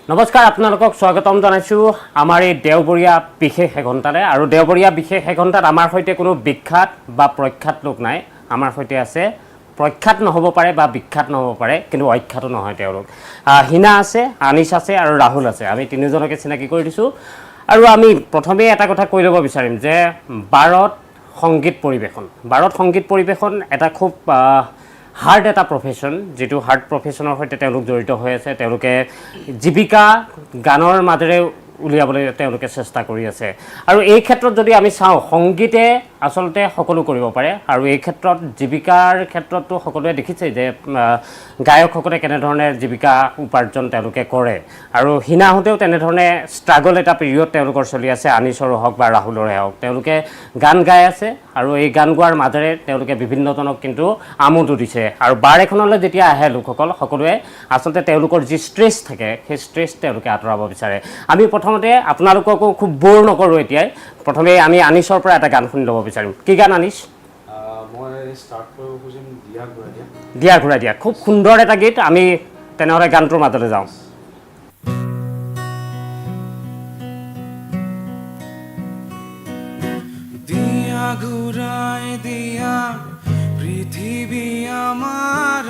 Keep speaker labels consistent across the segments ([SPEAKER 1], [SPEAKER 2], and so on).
[SPEAKER 1] নমস্কাৰ আপোনালোকক স্বাগতম জনাইছোঁ আমাৰ এই দেওবৰীয়া বিশেষ এঘণ্টাৰে আৰু দেওবৰীয়া বিশেষ এঘণ্টাত আমাৰ সৈতে কোনো বিখ্যাত বা প্ৰখ্যাত লোক নাই আমাৰ সৈতে আছে প্ৰখ্যাত নহ'ব পাৰে বা বিখ্যাত নহ'ব পাৰে কিন্তু অখ্যাতো নহয় তেওঁলোক হিনা আছে আনিছ আছে আৰু ৰাহুল আছে আমি তিনিজনকে চিনাকি কৰি দিছোঁ আৰু আমি প্ৰথমেই এটা কথা কৈ ল'ব বিচাৰিম যে বাৰত সংগীত পৰিৱেশন এটা খুব হাৰ্ড এটা প্ৰফেশ্যন যেটো হাৰ্ড প্ৰফেশ্যনৰ সৈতে তেওঁলোক জড়িত হৈ আছে তেওঁলোকে জীৱিকা গানৰ মাজেৰে উলিয়াবলৈ তেওঁলোকে চেষ্টা কৰি আছে আৰু এই ক্ষেত্ৰত যদি আমি চাওঁ সংগীতে আসলতে সকলো কৰিব পাৰে আৰু এই ক্ষেত্ৰত জীৱিকাৰ ক্ষেত্ৰতো সকলোৱে দেখিছে যে গায়কসকলে কেনেধৰণে জীৱিকা উপাৰ্জন তেওঁলোকে কৰে আৰু হিনাহঁতেও তেনেধৰণে ষ্ট্ৰাগল এটা পিৰিয়ড তেওঁলোকৰ চলি আছে আনিছৰো হওক বা ৰাহুলৰে হওক তেওঁলোকে গান গাই আছে আৰু এই গান গোৱাৰ মাজেৰে তেওঁলোকে বিভিন্নজনক কিন্তু আমোদো দিছে আৰু বাৰ এখনলৈ যেতিয়া আহে লোকসকল সকলোৱে আসলতে তেওঁলোকৰ যি ষ্ট্ৰেছ থাকে সেই ষ্ট্ৰেছ তেওঁলোকে আঁতৰাব বিচাৰে আমি প্ৰথমতে আপোনালোককো খুব বৰ নকৰোঁ এতিয়াই প্ৰথমে আমি আনিছৰ পৰা এটা গান শুনি ল'ব বিচাৰিম কি গান আনিছ
[SPEAKER 2] মই ষ্টাৰ্ট কৰিব খুজিম
[SPEAKER 1] দিয়া ঘূৰাই দিয়া খুব সুন্দৰ এটা গীত আমি তেনেহ'লে গানটোৰ মাজলৈ যাওঁ
[SPEAKER 3] দিয়া ঘূৰাই দিয়া পৃথিৱী আমাৰ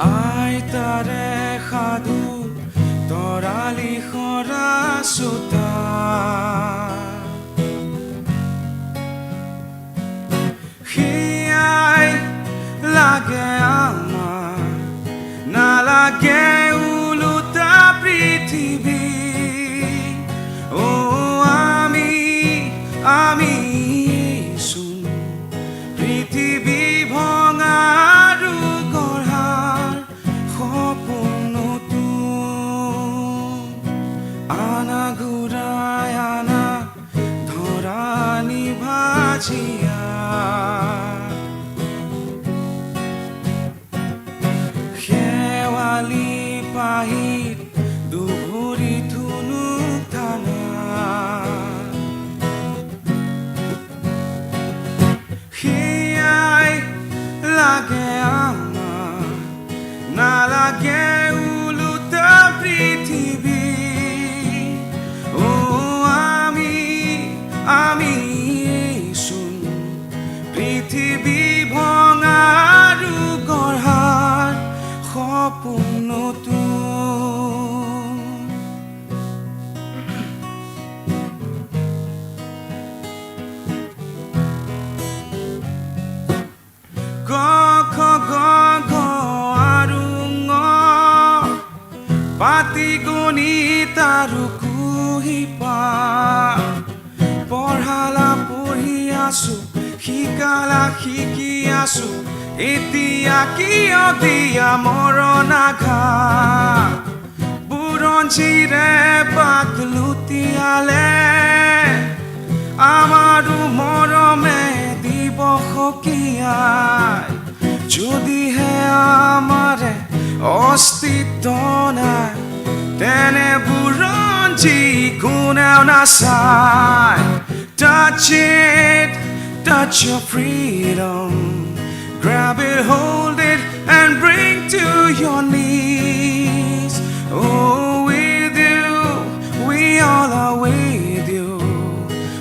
[SPEAKER 3] আইতাৰে সাধু তৰালি সৰা চোতা সেয়াই লাগে আমাৰ নালাগে ওলোটা পৃথিৱী আমি চোন পৃথিৱী ভঙাৰু গঢ়াৰ সপোনতো আনা ঘূৰাই আনা ধৰা নিভাজিয়া শেৱালি পাহিত দুভৰি ধুনুক ধানা সেয়াই লাগে আমাৰ নালাগে ওলোটা পৃথিৱী আমি চোন পৃথিৱী ভঙাৰু গঢ়াৰ সপোনতো গ খ গ ঘ আৰু ঙ পাতি গণিত আৰু কুহিপা পঢ়ালা পঢ়ি আছো শিকালা শিকি আছো এতিয়া কিয় দিয়া মৰণ আঘাত বুৰঞ্জীৰে বাক লুটিয়ালে আমাৰো মৰমে দিব সকিয়াই যদিহে আমাৰে অস্তিত্ব নাই তেনে বুৰঞ্জী কোনেও নাচায় touch your freedom grab it hold it and bring to your knees with you we all are with you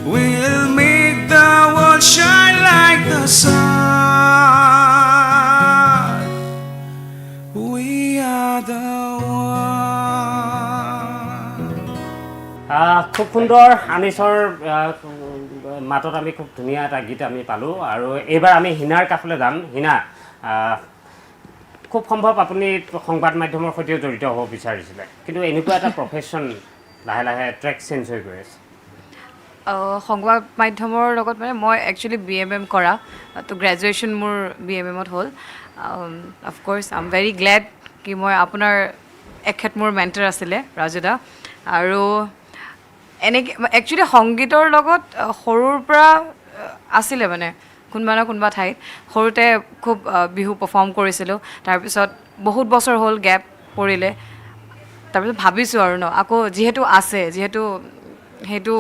[SPEAKER 3] we'll make the world shine like the sun we are the one
[SPEAKER 1] খুব সুন্দৰ আনিছৰ মাতত আমি খুব ধুনীয়া এটা গীত আমি পালোঁ আৰু এইবাৰ আমি হিনাৰ কাষলৈ যাম হিনা খুব সম্ভৱ আপুনি সংবাদ মাধ্যমৰ সৈতেও জড়িত হ'ব বিচাৰিছিলে কিন্তু এনেকুৱা এটা প্ৰফেশ্যন লাহে লাহে ট্ৰেক চেঞ্জ হৈ গৈ আছে
[SPEAKER 4] সংবাদ মাধ্যমৰ লগত মানে মই একচুৱেলি BMM কৰা তো গ্ৰেজুৱেশ্যন মোৰ BMMত হ'ল of course I am very Glade কি মই আপোনাৰ এখেত মোৰ মেণ্টৰ আছিলে ৰাজুদা আৰু এনেকৈ একচুৱেলি সংগীতৰ লগত সৰুৰ পৰা আছিলে মানে কোনোবা না কোনোবা ঠাইত সৰুতে খুব বিহু পাৰফৰ্ম কৰিছিলোঁ তাৰপিছত বহুত বছৰ হ'ল গেপ পৰিলে তাৰপিছত ভাবিছোঁ আৰু ন আকৌ যিহেতু আছে যিহেতু সেইটো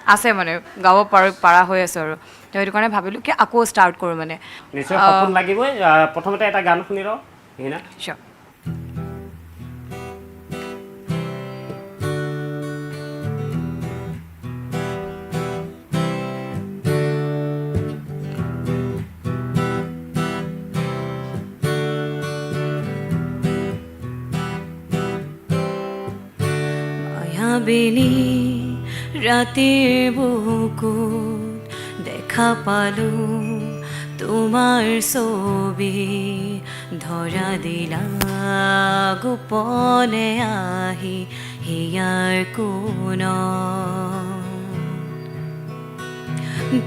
[SPEAKER 4] আছে মানে গাব পাৰা হৈ আছে আৰু তো সেইটো কাৰণে ভাবিলোঁ কি আকৌ ষ্টাৰ্ট কৰোঁ মানে
[SPEAKER 1] নিশ্চয় সপোন লাগিবই প্ৰথমতে এটা গান শুনি লওঁ হিনা
[SPEAKER 4] Sure. মায়াবিনী ৰাতিৰ বুকুত দেখা পালোঁ তোমাৰ ছবি ধৰা দিলা গোপনে আহি হিয়াৰ কোণত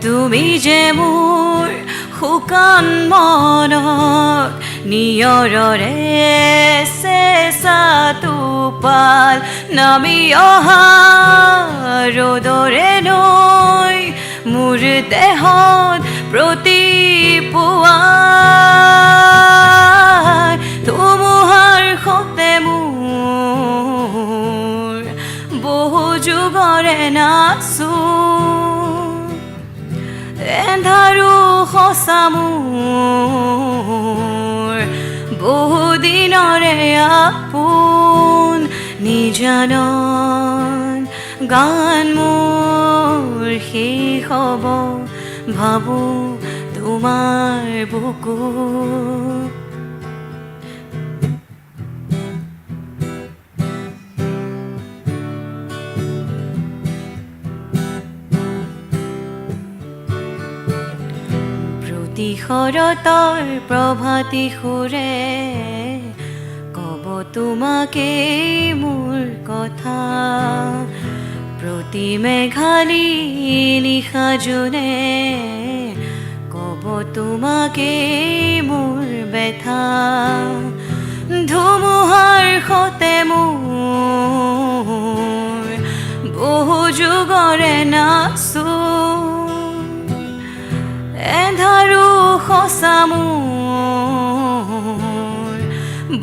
[SPEAKER 4] তুমি যে মোৰ শুকান মনত নিয়ৰৰে চেঁচা টোপাল নামি অহা ৰ'দৰে নৈ মোৰ দেহত প্ৰতি পুৱাই ধুমুহাৰ সতে মোৰ বহু যুগৰে নাচো এন্ধাৰো সঁচা মোৰ বহুদিনৰে আপোন নিজানন গান মোৰ শেষ হ'ব ভাবোঁ তোমাৰ বুকুত শৰতৰ প্ৰভাতী সুৰে ক'ব তোমাকেই মোৰ কথা প্ৰতি মেঘালী নিশা জোনে ক'ব তোমাকেই মোৰ ব্যথা ধুমুহাৰ সতে মোৰ বহু যুগৰে নাচো এন্ধাৰো সঁচা মোৰ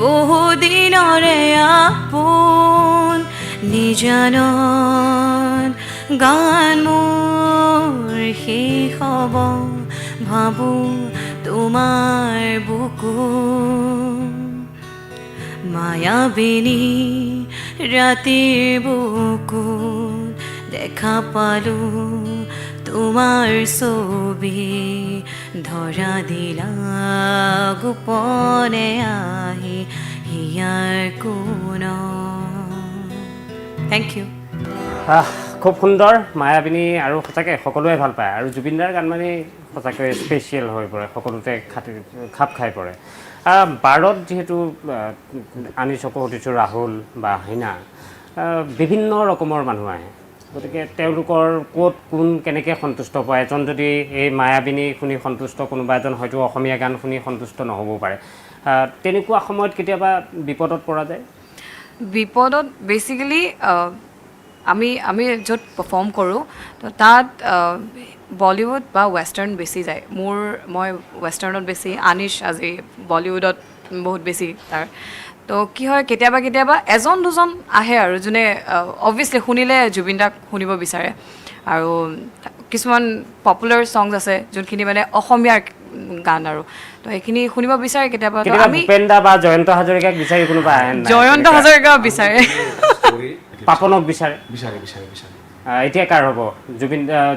[SPEAKER 4] বহুদিনৰে আপোন নিজানন গান মোৰ শেষ হ'ব ভাবোঁ তোমাৰ বুকুত মায়াবিনী ৰাতিৰ বুকুত দেখা পালোঁ তোমাৰ ছবি ধৰা দিলা গোপনে আহি হিয়াৰ কোণত থেংক ইউ
[SPEAKER 1] খুব সুন্দৰ মায়াবিনী আৰু সঁচাকৈ সকলোৱে ভাল পায় আৰু জুবিনদাৰ গান মানে সঁচাকৈ স্পেচিয়েল হৈ পৰে সকলোতে খাপ খাই পৰে বাৰত যিহেতু আনি চকু সুধিছোঁ ৰাহুল বা হিনা বিভিন্ন ৰকমৰ মানুহ আহে গতিকে তেওঁলোকৰ ক'ত কোন কেনেকৈ সন্তুষ্ট পায় এজন যদি এই মায়াবিনী শুনি সন্তুষ্ট কোনোবা এজন হয়তো অসমীয়া গান শুনি সন্তুষ্ট নহ'বও পাৰে তেনেকুৱা সময়ত কেতিয়াবা বিপদত পৰা যায়
[SPEAKER 4] বিপদত বেচিকেলি আমি য'ত পাৰফৰ্ম কৰোঁ তো তাত বলিউড বা ৱেষ্টাৰ্ণ বেছি যায় মই ৱেষ্টাৰ্ণত বেছি আনিছ আজি বলিউডত বহুত বেছি তাৰ তো কি হয় কেতিয়াবা এজন দুজন আহে আৰু যোনে অবভিয়াছলি শুনিলে জুবিন দাক শুনিব বিচাৰে আৰু কিছুমান পপুলাৰ ছংছ আছে যোনখিনি মানে অসমীয়াৰ গান আৰু তো সেইখিনি শুনিব বিচাৰে কেতিয়াবা আমি
[SPEAKER 1] ভূপেন দা বা জয়ন্ত হাজৰিকাক বিচাৰি কোনোবা আহে নাই
[SPEAKER 4] জয়ন্ত হাজৰিকা বিচাৰে
[SPEAKER 1] পাপনক বিচাৰে
[SPEAKER 2] বিচাৰে বিচাৰে বিচাৰে
[SPEAKER 1] এতিয়া কাৰ হ'ব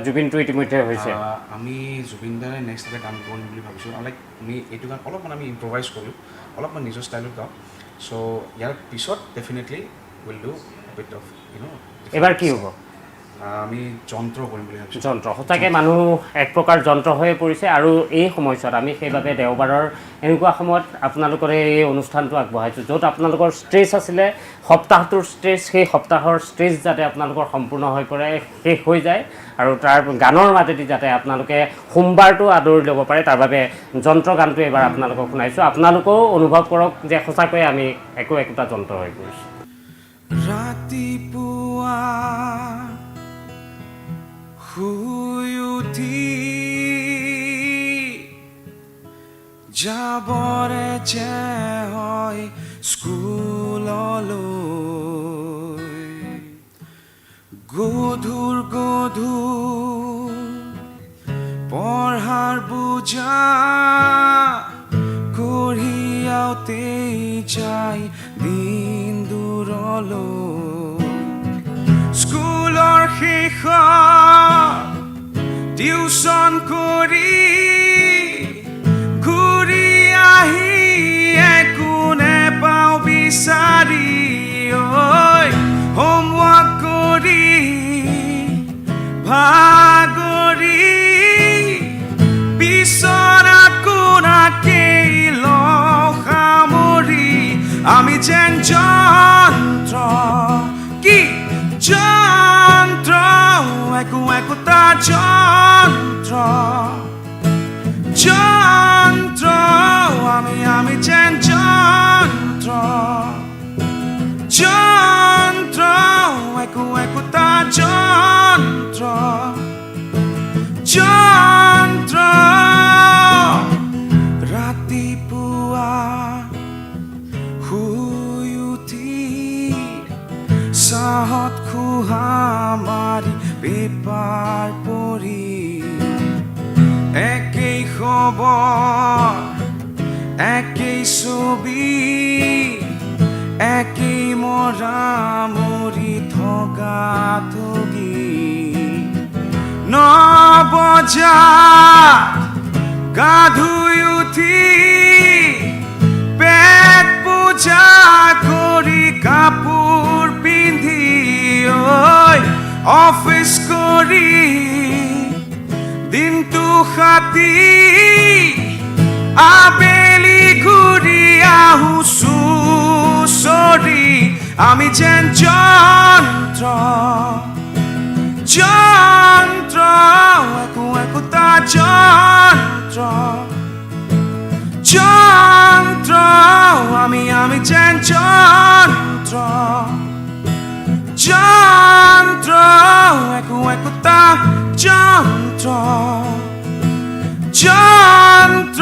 [SPEAKER 1] জুবিনটো ইতিমধ্যে হৈছে
[SPEAKER 2] আমি জুবিন দাৰে নেক্সট এটা গান কৰিম বুলি ভাবিছোঁ লাইক আমি এইটো গান অলপমান আমি ইম্প্ৰভাইজ কৰোঁ অলপমান নিজৰ ষ্টাইলত গাওঁ চ' ইয়াৰ পিছত definitely will do bit of
[SPEAKER 1] এবাৰ কি হ'ব
[SPEAKER 2] আমি যন্ত্ৰ কৰিম বুলি ভাবিছোঁ
[SPEAKER 1] যন্ত্ৰ সঁচাকৈ মানুহ এক প্ৰকাৰ যন্ত্ৰ হৈ পৰিছে আৰু এই সময়ছোৱাত আমি সেইবাবে দেওবাৰৰ এনেকুৱা সময়ত আপোনালোকৰ এই অনুষ্ঠানটো আগবঢ়াইছোঁ য'ত আপোনালোকৰ ষ্ট্ৰেছ আছিলে সপ্তাহটোৰ ষ্ট্ৰেছ সেই সপ্তাহৰ ষ্ট্ৰেছ যাতে আপোনালোকৰ সম্পূৰ্ণ হৈ পৰে শেষ হৈ যায় আৰু তাৰ গানৰ মাজেদি যাতে আপোনালোকে সোমবাৰটো আদৰি ল'ব পাৰে তাৰ বাবে যন্ত্ৰ গানটো এবাৰ আপোনালোকক শুনাইছোঁ আপোনালোকেও অনুভৱ কৰক যে সঁচাকৈয়ে আমি একোটা যন্ত্ৰ হৈ পৰিছোঁ
[SPEAKER 3] ৰাতিপুৱা শুই উঠি যাবৰে যে হয় স্কুললৈ গধুৰ গধুৰ পঢ়াৰ বোজা কঢ়িয়াওঁতেই যায় দিন দূৰলৈ স্কুলৰ শেষত টিউচন কৰি ঘূৰি আহি একো নেপাওঁ বিচাৰি ঐ হোমৱৰ্ক কৰি ভাগৰি বিচৰা কোনাকেই লওঁ সামৰি আমি যেন যন্ত্ৰ কি যন্ত্ৰ একো একোটা যন্ত্ৰ যন্ত্ৰ আমি যেন যন্ত্ৰ যন্ত্ৰ একো একোটা যন্ত্ৰ যন্ত্ৰ ৰাতিপুৱা শুই উঠি চাহত খোহা মাৰি পেপাৰ পঢ়ি একেই খবৰ একেই ছবি একেই মৰামৰি থকা থগি 9 বজাত গা ধুই উঠি পেট পূজা কৰি কাপোৰ পিন্ধি ঐ অফিচ কৰি দিনটো খাটি আবেলি ঘূৰি আহো চুচৰি আমি যেন যন্ত্ৰ যন্ত্ৰ একো একোটা যন্ত্ৰ যন্ত্ৰ আমি যেন যন্ত্ৰ যন্ত্ৰ একো একোটা যন্ত্ৰ যন্ত্ৰ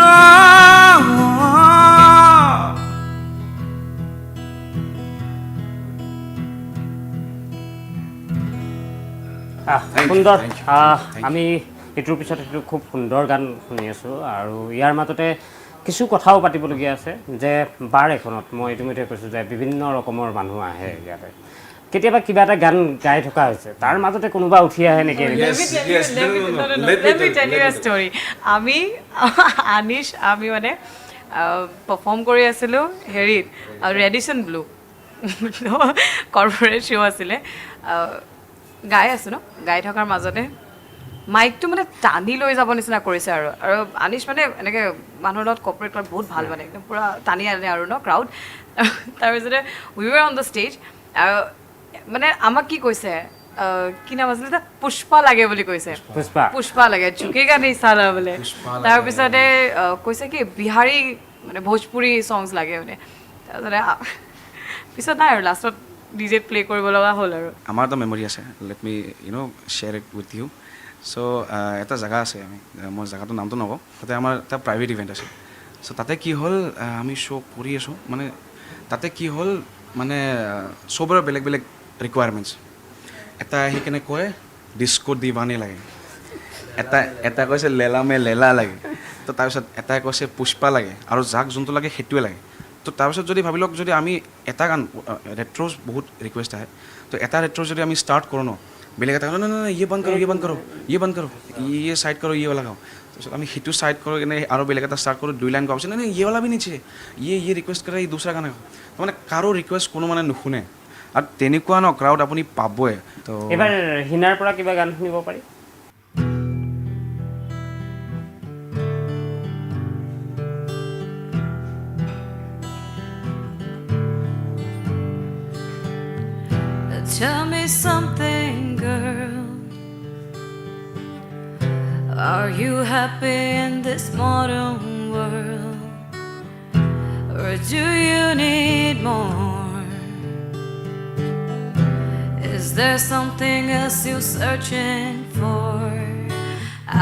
[SPEAKER 1] সুন্দৰ
[SPEAKER 2] thank you.
[SPEAKER 1] আমি এইটোৰ পিছত এইটো খুব সুন্দৰ গান শুনি আছোঁ আৰু ইয়াৰ মাজতে কিছু কথাও পাতিবলগীয়া আছে যে বাৰ এখনত মই ইতিমধ্যে কৈছোঁ যে বিভিন্ন ৰকমৰ মানুহ আহে ইয়াতে কেতিয়াবা কিবা এটা গান গাই থকা হৈছে তাৰ মাজতে কোনোবা উঠি আহে নেকি
[SPEAKER 4] আমি আনিছ আমি মানে পাৰফৰ্ম কৰি আছিলোঁ হেৰিত ৰেডিচন ব্লু কৰ্পৰেট শ্ব' আছিলে গাই আছোঁ ন গাই থকাৰ মাজতে মাইকটো মানে টানি লৈ যাব নিচিনা কৰিছে আৰু আনিছ মানে এনেকৈ মানুহৰ লগত কৰ্পৰেট কৰাত বহুত ভাল মানে একদম পূৰা টানি আনে আৰু ন ক্ৰাউড তাৰপিছতে উই ৱেৰ অন দ্য ষ্টেজ আৰু মানে আমাক কি কৈছে কি নাম আছিলে পুষ্পা লাগে বুলি কৈছে পুষ্পা লাগে ঝুকেগা নেহি সালা বোলে তাৰপিছতে কৈছে কি বিহাৰী মানে ভোজপুৰী ছংছ লাগে মানে তাৰপিছতে পিছত নাই আৰু লাষ্টত ডিজেত প্লে কৰিব লগা হ'ল আৰু
[SPEAKER 2] আমাৰ এটা মেমৰি আছে let me share it with you so' এটা জেগা আছে মই জেগাটোৰ নামটো নকওঁ তাতে আমাৰ এটা প্ৰাইভেট ইভেণ্ট আছে চ' তাতে কি হ'ল আমি শ্ব' কৰি আছোঁ মানে তাতে কি হ'ল মানে চবৰে বেলেগ বেলেগ ৰিকুৱাৰমেণ্টছ এটা আহি কেনে কয় ডিস্কো দিৱানী লাগে এটা কৈছে লেলা মে লেলা লাগে তো তাৰপিছত এটাই কৈছে পুষ্পা লাগে আৰু যাক যোনটো লাগে সেইটোৱে লাগে তো তাৰপিছত যদি ভাবি লওক যদি আমি এটা গান ৰেট্ৰ'জ বহুত ৰিকুৱেষ্ট আহে তো এটা ৰেট্ৰ' যদি আমি ষ্টাৰ্ট কৰোঁ ন বেলেগ এটা না না ইয়ে বন্ধ কৰোঁ ইয়ে বন্ধ কৰোঁ ইয়ে ছাইড কৰোঁ ইয়ে ৱালা গাওঁ তাৰপিছত আমি সেইটো ছাইড কৰোঁ কেনে আৰু বেলেগ এটা ষ্টাৰ্ট কৰোঁ 2 লাইন গাওঁ পিছত ইয়ে ৱালা বি নিচে ইয়ে ৰিকুৱেষ্ট কৰে ই দুসৰা গানে গাওঁ তো মানে কাৰো ৰিকুৱেষ্ট কোনো মানে নুশুনে আৰু তেনেকুৱা ন ক্ৰাউড আপুনি পাবই তো
[SPEAKER 1] এবাৰ হিনাৰ পৰা কিবা গান শুনিব পাৰি
[SPEAKER 4] Tell me something, girl. Are you happy in this modern world? Or do you need more? Is there something else you're searching for?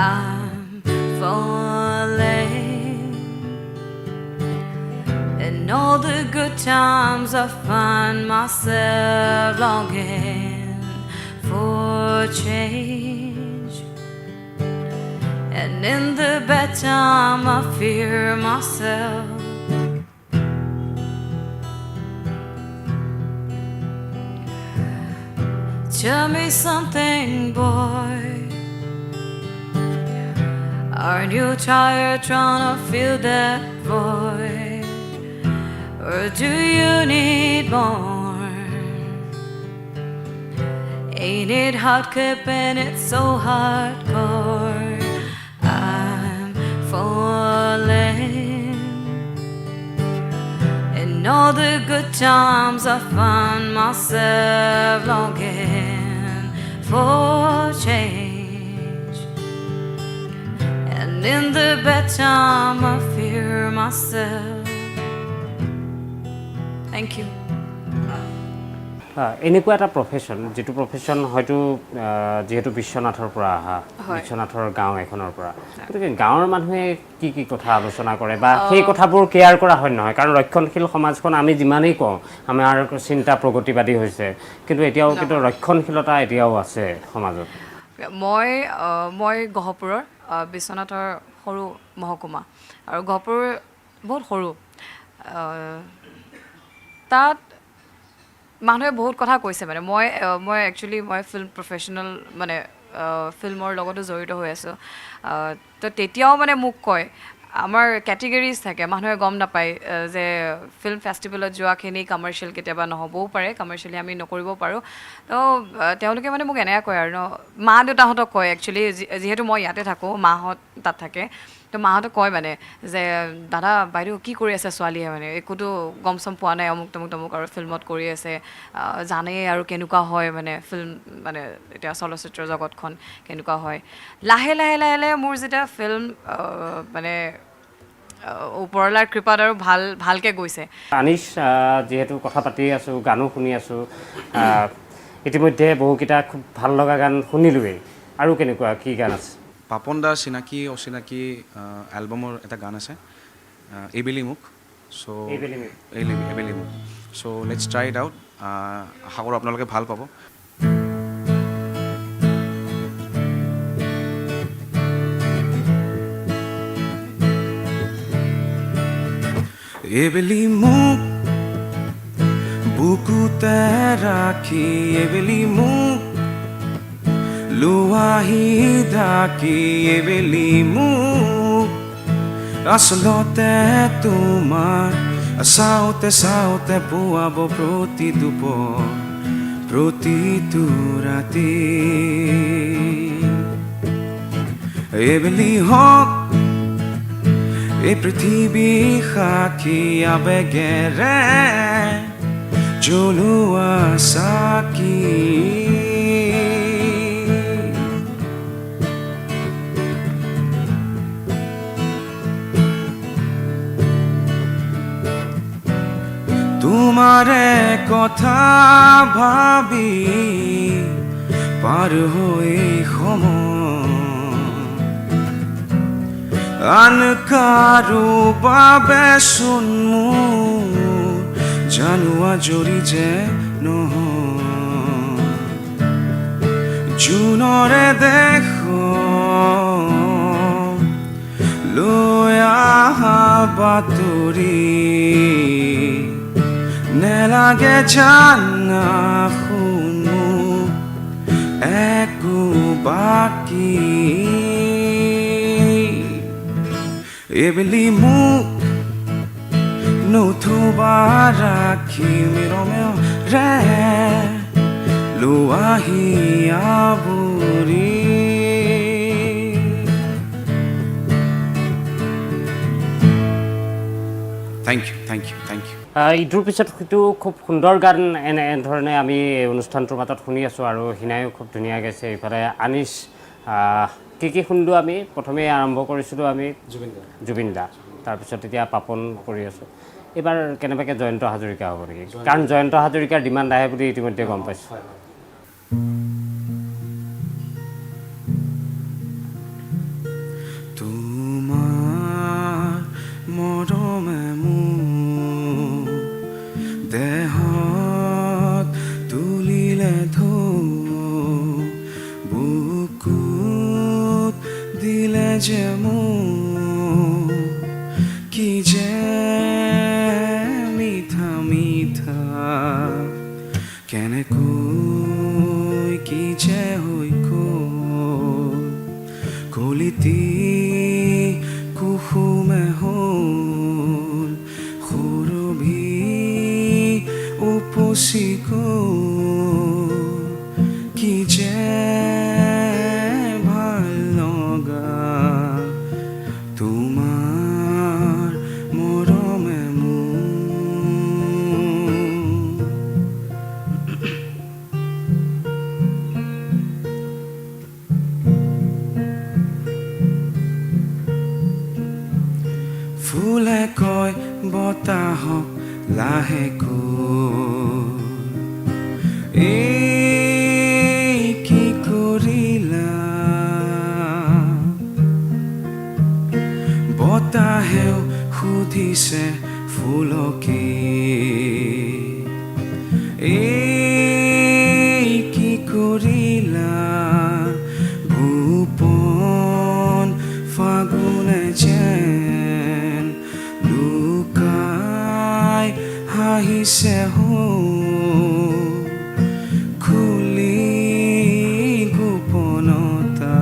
[SPEAKER 4] I'm falling. In all the good times I find myself longing for change. And in the bad time, I fear myself. Tell me something, boy. Aren't you tired trying to fill that void? Or do you need more? Ain't it hard keeping it so hardcore? I'm falling. In all the good times I find myself longing for change. And in the bad time I fear myself. Thank you.
[SPEAKER 1] এনেকুৱা এটা profession যিটো profession হয়তো যিহেতু বিশ্বনাথৰ পৰা অহা
[SPEAKER 4] হয়।
[SPEAKER 1] বিশ্বনাথৰ গাঁও এখনৰ পৰা গতিকে গাঁৱৰ মানুহে কি কি কথা আলোচনা কৰে বা সেই কথাবোৰ কেয়াৰ কৰা হয় নহয় কাৰণ ৰক্ষণশীল সমাজখন আমি যিমানেই কওঁ আমাৰ চিন্তা প্ৰগতিবাদী হৈছে কিন্তু এতিয়াও কিন্তু ৰক্ষণশীলতা এতিয়াও আছে সমাজত
[SPEAKER 4] মই গহপুৰৰ বিশ্বনাথৰ সৰু মহকুমা আৰু গহপুৰ বহুত সৰু তাত মানুহে বহুত কথা কৈছে মানে মই একচুৱেলি মই ফিল্ম প্ৰফেশ্যনেল মানে ফিল্মৰ লগতো জড়িত হৈ আছোঁ তো তেতিয়াও মানে মোক কয় আমাৰ কেটেগৰিজ থাকে মানুহে গম নাপায় যে ফিল্ম ফেষ্টিভেলত যোৱাখিনি কমাৰ্চিয়েল কেতিয়াবা নহ'বও পাৰে কমাৰ্চিয়েলি আমি নকৰিব পাৰোঁ তো তেওঁলোকে মানে মোক এনেকৈ কয় আৰু মা দেউতাহঁতক কয় একচুৱেলি যিহেতু মই ইয়াতে থাকোঁ মাহঁত তাত থাকে তো মাহঁতে কয় মানে যে দাদা বাইদেউ কি কৰি আছে ছোৱালীয়ে মানে একোতো গম চম পোৱা নাই অমুক তমুক আৰু ফিল্মত কৰি আছে জানেই আৰু কেনেকুৱা হয় মানে ফিল্ম মানে এতিয়া চলচ্চিত্ৰ জগতখন কেনেকুৱা হয় লাহে লাহে লাহে লাহে মোৰ যেতিয়া ফিল্ম মানে ওপৰলাৰ কৃপাত আৰু ভালকৈ গৈছে
[SPEAKER 1] আনিছ যিহেতু কথা পাতি আছোঁ গানো শুনি আছোঁ ইতিমধ্যে বহুকেইটা খুব ভাল লগা গান শুনিলোৱেই আৰু কেনেকুৱা কি গান আছে
[SPEAKER 2] পাপন দাৰ চিনাকি অচিনাকি এলবামৰ এটা গান আছে এইবেলি মোক চ' এইবেলি মোক চ' লেটছ ট্ৰাই ইট আউট আশা কৰোঁ আপোনালোকে ভাল পাব
[SPEAKER 3] এইবেলি মোক বুকুতে ৰাখি এইবেলি মোক লোৱাহি ঢাকি এইবেলি মোক আচলতে তোমাৰ চাওঁতে চাওঁতে পুৱাব প্ৰতি দুপৰ প্ৰতিটো ৰাতি এইবেলি হওক এই পৃথিৱী সাক্ষী আবেগেৰে জ্বলোৱা চাকি তোমাৰে কথা ভাবি পাৰ হৈ সময় আন কাৰো বাবে চোন মোৰ জানোৱা জৰি যে নহয় জোনৰে দেশ লৈ আহা বাতৰি নেলাগে জানা শুনো একো বাকী এইবেলি মোক নথবা ৰাখি মৰমেৰে লোৱাহি আৱৰি
[SPEAKER 2] thank you thank you thank you
[SPEAKER 1] ইটোৰ পিছত সিটো খুব সুন্দৰ গান এনেধৰণে আমি এই অনুষ্ঠানটোৰ মাজত শুনি আছোঁ আৰু হিনায়ো খুব ধুনীয়া গাইছে ইফালে আনিছ কি শুনিলোঁ আমি প্ৰথমে আৰম্ভ কৰিছিলোঁ আমি জুবিন দা তাৰপিছত এতিয়া পাপন কৰি আছোঁ এইবাৰ কেনেবাকৈ জয়ন্ত হাজৰিকা হ'ব নেকি কাৰণ জয়ন্ত হাজৰিকাৰ ডিমাণ্ড আহে বুলি ইতিমধ্যে গম পাইছোঁ
[SPEAKER 3] তোমাৰ মৰমে মোৰ দেহত তুলিলে ফুলে কয় বতাহক লাহেকৈ এই কি কৰিলা বতাহেও সুধিছে ফুলকে এই কি কৰিলা ভূপন ফাগুনে যেন লুকাই হাঁহিছে খুলি গোপনতা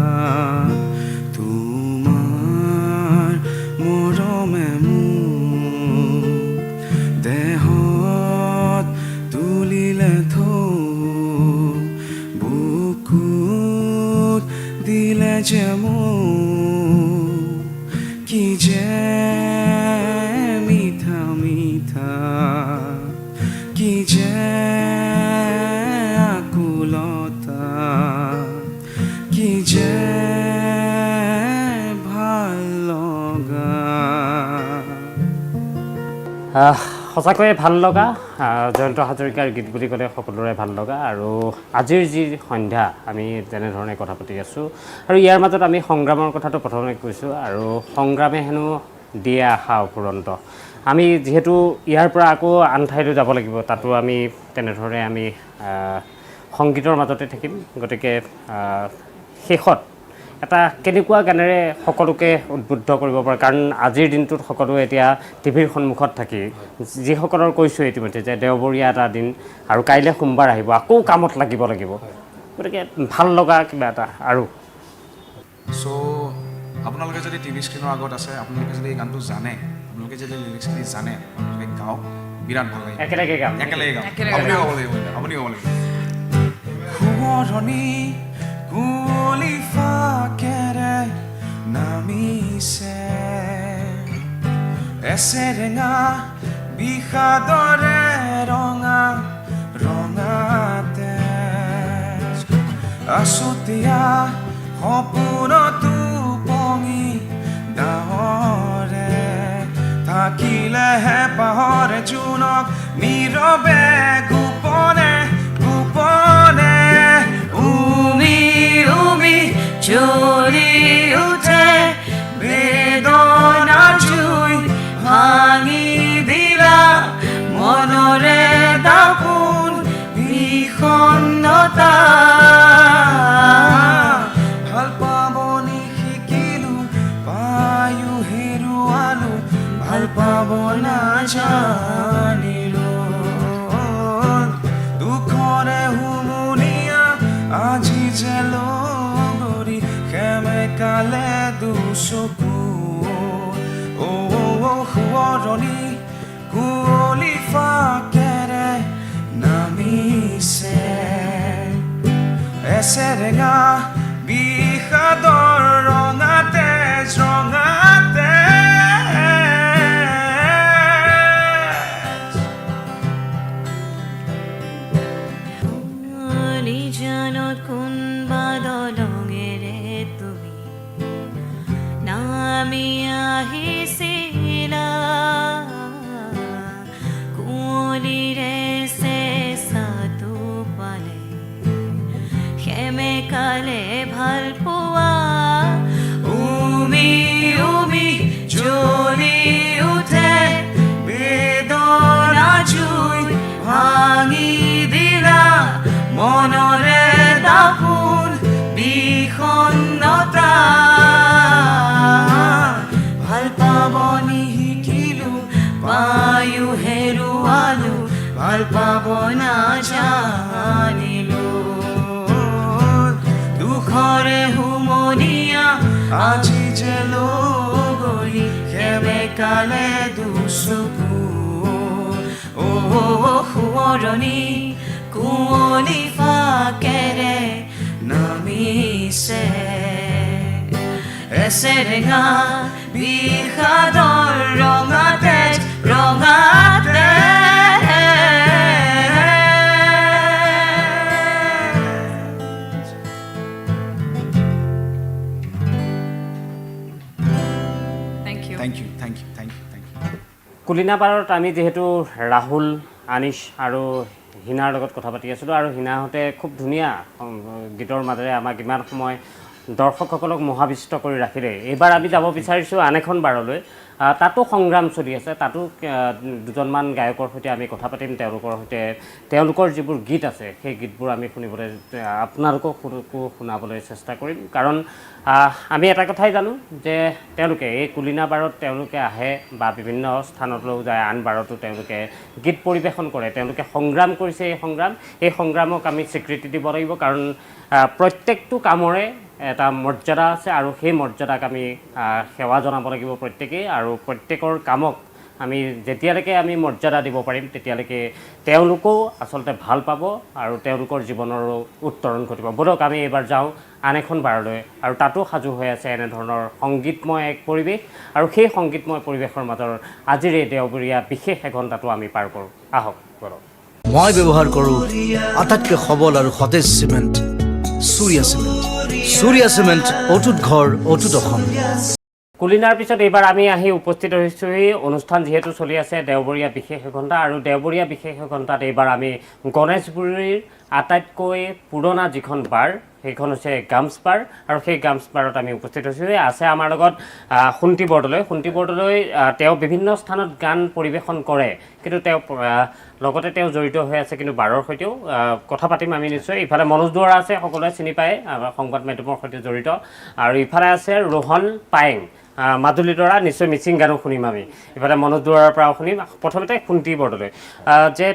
[SPEAKER 3] তোমাৰ মৰমে মোৰ দেহত তুলিলে বুকুত দিলে যে মোক কি যে মিঠা মিঠা কি যে আকুলতা কি যে ভাল লগা
[SPEAKER 1] সঁচাকৈয়ে ভাল লগা জয়ন্ত হাজৰিকাৰ গীত বুলি ক'লে সকলোৰে ভাল লগা আৰু আজিৰ যি সন্ধ্যা আমি তেনেধৰণে কথা পাতি আছোঁ আৰু ইয়াৰ মাজত আমি সংগ্ৰামৰ কথাটো প্ৰথমে কৈছোঁ আৰু সংগ্ৰামে হেনো দিয়ে আশা অফুৰন্ত আমি যিহেতু ইয়াৰ পৰা আকৌ আন ঠাইলৈ যাব লাগিব তাতো আমি তেনেধৰণে আমি সংগীতৰ মাজতে থাকিম গতিকে শেষত এটা কেনেকুৱা গানেৰে সকলোকে উদ্বুদ্ধ কৰিব পাৰে কাৰণ আজিৰ দিনটোত সকলোৱে এতিয়া টিভিৰ সন্মুখত থাকি যিসকলৰ কৈছোঁ ইতিমধ্যে যে দেওবৰীয়া এটা দিন আৰু কাইলৈ সোমবাৰ আহিব আকৌ কামত লাগিব গতিকে ভাল লগা কিবা এটা আৰু
[SPEAKER 2] চ' আপোনালোকে যদি টিভি স্ক্ৰীণৰ আগত আছে আপোনালোকে যদি এই গানটো জানে আপোনালোকে যদি লিৰিক্সখিনি জানে আপোনালোকে গাওক বিৰাট ভাল লাগে
[SPEAKER 1] একেলগে গাম
[SPEAKER 2] একেলগে গাওক
[SPEAKER 4] একেলগে
[SPEAKER 2] আপুনি গাব লাগিব আপুনি গাব লাগিব
[SPEAKER 3] সোঁৱৰণি কুঁৱলী ফাকেৰে নামিছে এছেৰেঙা বিষাদৰে ৰঙা ৰঙাতে আছুতীয়া সপোনতো পঙি ডাৱৰে থাকিলেহে পাহৰে জোনক নীৰৱে গোপনে গোপনে উমি উমি জ্বলি উঠে বেদনা জুই ভাঙি দিলা মনৰে দাপোন বিষণ্ণতা ভাল পাবনি শিকিলো পায়ো হেৰুৱালো ভাল পাব নাজানিলো দুখৰে হুমুনিয়া আজি যে লগৰী সেমেকালে দুচকু সোঁৱৰণি কুঁৱলী ফাকেৰে নামিছে এছেৰেঙা বিষাদৰ ৰঙা তেজ ৰঙা
[SPEAKER 5] নিজানত কোনবা দলঙেৰে তুমি নামি আহিছিলা কুঁৱলীৰে চেঁচাটো পালে সেমেকালে ভাল পোৱা
[SPEAKER 3] উমি উমি জ্বলি উঠে বেদনা জুই ভাঙি দিলা মনৰে দাপোন বিষণ্ণতা ভাল পাবনি শিকিলো পায়ো হেৰুৱালো ভাল পাব নাজানিলো দুখৰে হুমনিয়া আজি যে লগৰী সেমেকালে দুচকু সোঁৱৰণি কুঁৱলী ফাকেৰে নামিছে এছেৰেঙা বিষাদৰ ৰঙা তেজ ৰঙা
[SPEAKER 4] Thank you.
[SPEAKER 2] Thank you. Thank you
[SPEAKER 1] কুলিনা পাৰত আমি যিহেতু ৰাহুল আনিছ আৰু হিনাৰ লগত কথা পাতি আছিলোঁ আৰু হিনাহঁতে খুব ধুনীয়া গীতৰ মাজেৰে আমাক ইমান সময় দৰ্শকসকলক মোহাবিষ্ট কৰি ৰাখিলে। এইবাৰ আমি যাব বিচাৰিছোঁ আন এখন বাৰলৈ, তাতো সংগ্ৰাম চলি আছে, তাতো দুজনমান গায়কৰ সৈতে আমি কথা পাতিম, তেওঁলোকৰ সৈতে তেওঁলোকৰ যিবোৰ গীত আছে সেই গীতবোৰ আমি শুনিবলৈ আপোনালোককো শুনাবলৈ চেষ্টা কৰিম। কাৰণ আমি এটা কথাই জানো যে তেওঁলোকে এই কুলিনা বাৰত তেওঁলোকে আহে বা বিভিন্ন স্থানলৈও যায়, আন বাৰতো তেওঁলোকে গীত পৰিৱেশন কৰে, তেওঁলোকে সংগ্ৰাম কৰিছে। এই সংগ্ৰামক আমি স্বীকৃতি দিব লাগিব, কাৰণ প্ৰত্যেকটো কামৰে এটা মৰ্যাদা আছে আৰু সেই মৰ্যাদাক আমি সেৱা জনাব লাগিব প্ৰত্যেকেই। আৰু প্ৰত্যেকৰ কামক আমি যেতিয়ালৈকে আমি মৰ্যাদা দিব পাৰিম তেতিয়ালৈকে তেওঁলোকেও আচলতে ভাল পাব আৰু তেওঁলোকৰ জীৱনৰো উত্তৰণ ঘটিব। ব'লক আমি এইবাৰ যাওঁ আন এখন বাৰলৈ, আৰু তাতো সাজু হৈ আছে এনেধৰণৰ সংগীতময় এক পৰিৱেশ, আৰু সেই সংগীতময় পৰিৱেশৰ মাজৰ আজিৰ এই দেওবৰীয়া বিশেষ এঘণ্টাটো আমি পাৰ কৰোঁ। আহক ব'লক।
[SPEAKER 6] মই ব্যৱহাৰ কৰোঁ আটাইতকৈ সবল আৰু সতেজ cement, Surya cement. Surya cement, অটুট ঘৰ, অটুট অসম।
[SPEAKER 1] কুলিনাৰ পিছত এইবাৰ আমি আহি উপস্থিত হৈছোঁ এই অনুষ্ঠান যিহেতু চলি আছে দেওবৰীয়া বিশেষ এঘণ্টা, আৰু দেওবৰীয়া বিশেষ এঘণ্টাত এইবাৰ আমি গণেশগুৰিৰ আটাইতকৈ পুৰণা যিখন বাৰ সেইখন হৈছে গামছ বাৰ, আৰু সেই গামছ বাৰত আমি উপস্থিত হৈছোঁ। আছে আমাৰ লগত শুন্তি বৰদলৈ। তেওঁ বিভিন্ন স্থানত গান পৰিৱেশন কৰে, কিন্তু তেওঁ লগতে তেওঁ জড়িত হৈ আছে কিন্তু বাৰৰ সৈতেও কথা পাতিম আমি নিশ্চয়। ইফালে মনোজ দুৱৰা আছে, সকলোৱে চিনি পায়, সংবাদ মাধ্যমৰ সৈতে জড়িত, আৰু ইফালে আছে ৰোহন পায়েং, মাধুলী দৰা, নিশ্চয় মিচিং গানো শুনিম আমি। ইফালে মনোজ দুৱৰাৰ পৰাও শুনিম। প্ৰথমতে শুন্তি বৰদলৈ, যে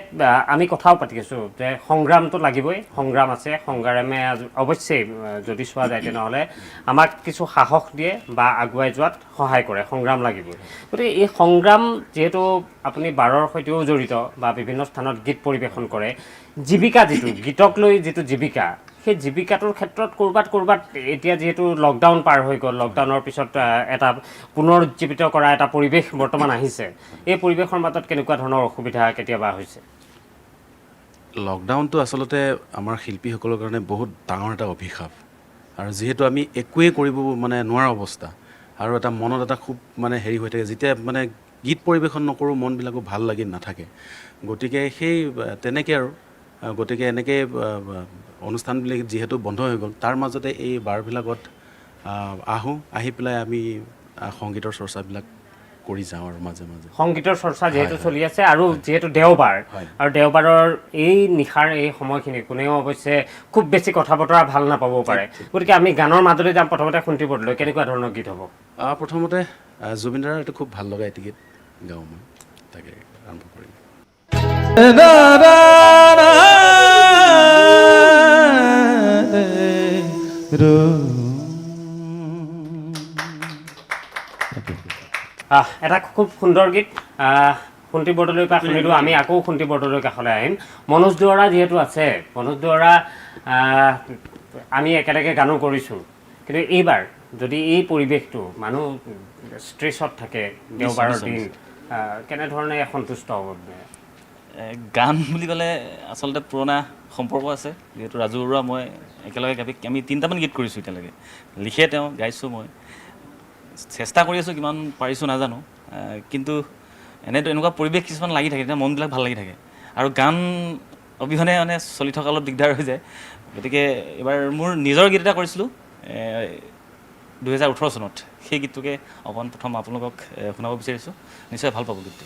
[SPEAKER 1] আমি কথাও পাতি আছোঁ যে সংগ্ৰামটো লাগিবই, সংগ্ৰাম আছে, সংগ্ৰামে অৱশ্যেই যদি চোৱা যায় তেনেহ'লে আমাক কিছু সাহস দিয়ে বা আগুৱাই যোৱাত সহায় কৰে, সংগ্ৰাম লাগিবই। গতিকে এই সংগ্ৰাম যিহেতু আপুনি বাৰৰ সৈতেও জড়িত বা বিভিন্ন স্থানত গীত পৰিৱেশন কৰে, জীৱিকা যিটো গীতক লৈ যিটো জীৱিকা, সেই জীৱিকাটোৰ ক্ষেত্ৰত ক'ৰবাত এতিয়া যিহেতু লকডাউন পাৰ হৈ গ'ল, লকডাউনৰ পিছত এটা পুনৰুজ্জীৱিত কৰা এটা পৰিৱেশ বৰ্তমান আহিছে, এই পৰিৱেশৰ মাজত কেনেকুৱা ধৰণৰ অসুবিধা কেতিয়াবা হৈছে?
[SPEAKER 2] লকডাউনটো আচলতে আমাৰ শিল্পীসকলৰ কাৰণে বহুত ডাঙৰ এটা অভিশাপ, আৰু যিহেতু আমি একোৱেই কৰিব নোৱাৰা অৱস্থা, আৰু এটা মনত এটা খুব হেৰি হৈ থাকে, যেতিয়া গীত পৰিৱেশন নকৰোঁ মনবিলাকো ভাল লাগি নাথাকে। গতিকে তেনেকৈ গতিকে এনেকৈ অনুষ্ঠানবিলাক যিহেতু বন্ধ হৈ গ'ল, তাৰ মাজতে এই বাৰবিলাকত আহি পেলাই আমি সংগীতৰ চৰ্চাবিলাক কৰি যাওঁ আৰু মাজে মাজে।
[SPEAKER 1] সংগীতৰ চৰ্চা যিহেতু চলি আছে, আৰু যিহেতু দেওবাৰ, আৰু দেওবাৰৰ এই নিশাৰ এই সময়খিনি কোনেও অৱশ্যে খুব বেছি কথা বতৰা ভাল নাপাবও পাৰে, গতিকে আমি গানৰ মাজলৈ যাম। প্ৰথমতে শুন্তি বৰদলৈ, কেনেকুৱা ধৰণৰ গীত হ'ব?
[SPEAKER 2] প্ৰথমতে জুবিন দাৰ এইটো খুব ভাল লগা এটি গীত গাওঁ মই, তাকে আৰম্ভ কৰিম। এটা খুব সুন্দৰ গীত শুন্তি বৰদলৈৰ পৰা শুনিলোঁ। আমি আকৌ শুন্তি বৰদলৈৰ কাষলৈ আহিম। মনোজ দুৱৰা যিহেতু আছে, মনোজ দুৱৰা আমি একেলগে গানো কৰিছোঁ, কিন্তু এইবাৰ যদি এই পৰিৱেশটো মানুহ ষ্ট্ৰেছত থাকে, দেওবাৰৰ দিন, কেনেধৰণে সন্তুষ্ট হ'ব?
[SPEAKER 7] গান বুলি ক'লে আচলতে পুৰণা সম্পৰ্ক আছে, যিহেতু ৰাজু বৰুৱা মই একেলগে আমি 3টামান গীত কৰিছোঁ এতিয়ালৈকে, লিখে তেওঁ, গাইছোঁ মই, চেষ্টা কৰি আছোঁ, কিমান পাৰিছোঁ নাজানো, কিন্তু এনেকুৱা পৰিৱেশ কিছুমান লাগি থাকে, তেতিয়া মনবিলাক ভাল লাগি থাকে, আৰু গান অবিহনে চলি থকা অলপ দিগদাৰ হৈ যায়। গতিকে এইবাৰ মোৰ নিজৰ গীত এটা কৰিছিলোঁ 2018 চনত, সেই গীতটোকে অকণমান প্ৰথম আপোনালোকক শুনাব বিচাৰিছোঁ, নিশ্চয় ভাল পাব গীতটো।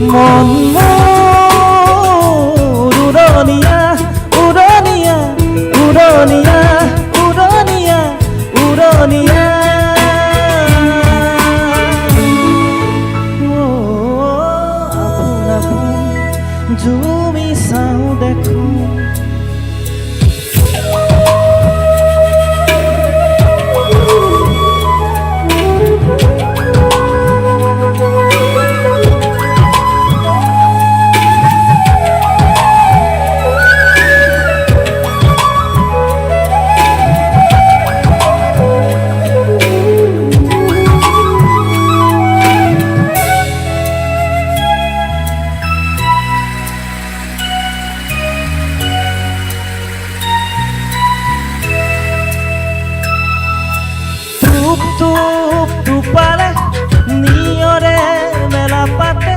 [SPEAKER 8] মন মোৰ উৰণীয়া উৰণীয়া উৰণীয়া উৰণীয়া উৰণীয়া আপোন আপোন জুমি চাওঁ দেখোঁ টোপালে নিয়ৰে মেলা পাতে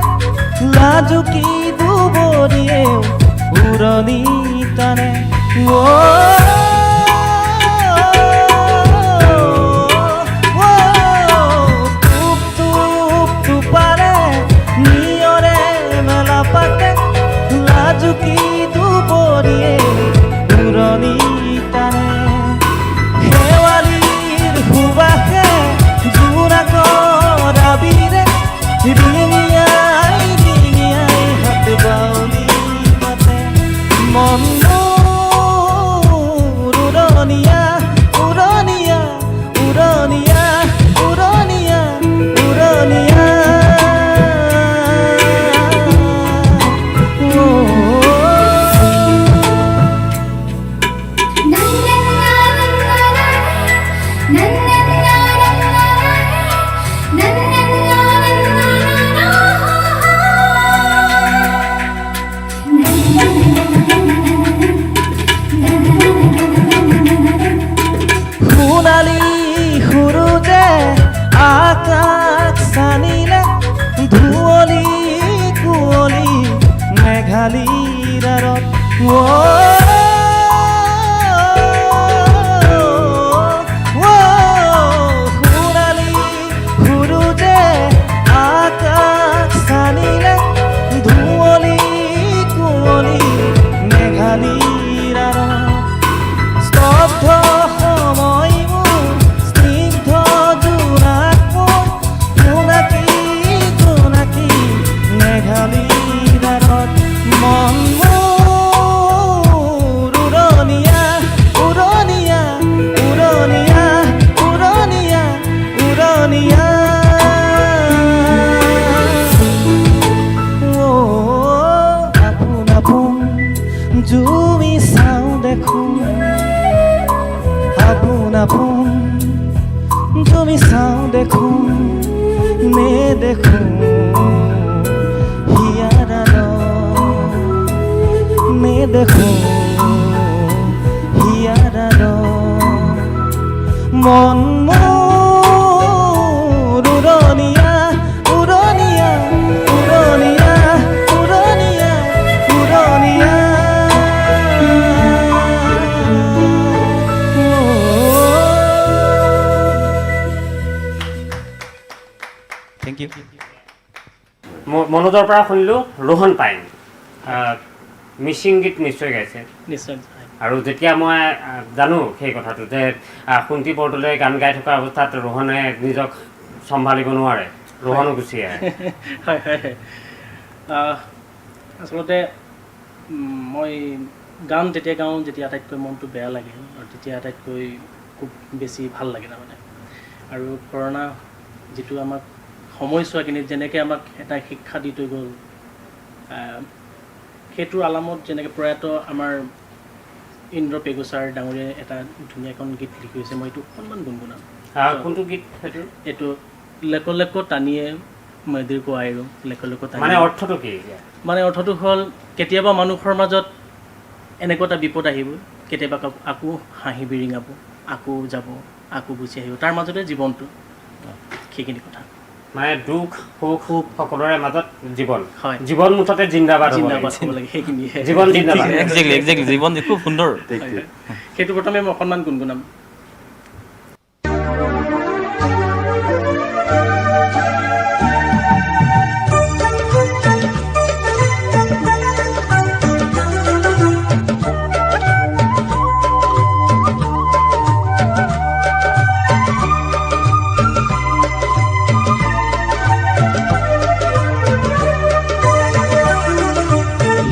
[SPEAKER 8] লাজুকী দুবৰিয়ে উৰণি টানে টোপালে নিয়ৰে মেলা পাতে লাজুকী দুবৰিয়ে উৰণি টানে শেৱালিৰ সুবাসে জোনাকৰাবিৰে ৰিঙিয়াই ৰিঙিয়াই হাত বাউলি মাতে মন মোৰ উৰণীয়া উৰণীয়া উৰণীয়া উৰণীয়া উৰণীয়া সোণালী সুৰুজে আকাশ চানিলে ধুঁৱলি কুঁৱলী মেঘালীৰ আঁৰত সোণালী সুৰুজে আকাশ চানিলে ধুঁৱলি কুঁৱলী মেঘালীৰ আঁৰত স্তব্ধ সময় মোৰ স্নিগ্ধ জোনাক মোৰ জোনাকী জোনাকী মেঘালীৰ আঁৰত মন মোৰ উৰণীয়া উৰণীয়া উৰণীয়া উৰণীয়া উৰণীয়া আপোন আপোন জুমি চাওঁ দেখোঁ আপোন আপোন তুমি চাওঁ দেখোঁ নেদেখোঁ হিয়াৰ নেদেখোঁ হিয়াৰ মন মোৰ উৰণীয়া উৰণীয়া উৰণীয়া উৰণীয়া উৰণীয়া
[SPEAKER 7] থেংক ইউ
[SPEAKER 1] মনোজৰ পৰা শুনিলোঁ ৰোহন পাইন মিচিং গীত নিশ্চয় গাইছে
[SPEAKER 8] নিশ্চয়
[SPEAKER 1] আৰু যেতিয়া মই জানো সেই কথাটো যে কুন্তি বৰদলৈ গান গাই থকা অৱস্থাত ৰোহনে নিজক চম্ভালিব নোৱাৰে ৰোহনো গুচি আহে
[SPEAKER 8] হয় হয় আচলতে মই গান তেতিয়া গাওঁ যেতিয়া আটাইতকৈ মনটো বেয়া লাগে আৰু তেতিয়া আটাইতকৈ খুব বেছি ভাল লাগে তাৰমানে আৰু কৰোণা যিটো আমাক সময়ছোৱাখিনিত যেনেকৈ আমাক এটা শিক্ষা দি থৈ গ'ল সেইটোৰ আলামত যেনেকৈ প্ৰয়াত আমাৰ ইন্দ্ৰ পেগুচাৰ ডাঙৰীয়াই এটা ধুনীয়া এখন গীত লিখি গৈছে মই এইটো অকণমান গুণগুণাম
[SPEAKER 1] কোনটো গীত সেইটো
[SPEAKER 8] এইটো লেকো লেকো টানিয়ে মদিৰ কো আইৰো লেকো লেকো টানিয়ে
[SPEAKER 1] মানে অৰ্থটো কি
[SPEAKER 8] মানে অৰ্থটো হ'ল কেতিয়াবা মানুহৰ মাজত এনেকুৱা এটা বিপদ আহিব কেতিয়াবা আকৌ হাঁহি বিৰিঙাব আকৌ যাব আকৌ গুচি আহিব তাৰ মাজতে জীৱনটো সেইখিনি কথা
[SPEAKER 1] মানে দুখ সুখ সকলোৰে মাজত জীৱন
[SPEAKER 8] হয়
[SPEAKER 1] জীৱন মুঠতে জিন্দাবাদ
[SPEAKER 8] জিন্দাবাদ হ'ব লাগে সেইখিনিয়ে
[SPEAKER 1] জীৱন জিন্দাবাদ
[SPEAKER 7] একজেক্টলি জীৱন খুব সুন্দৰ
[SPEAKER 8] সেইটো প্ৰথমে মই অকণমান গুণগুণাম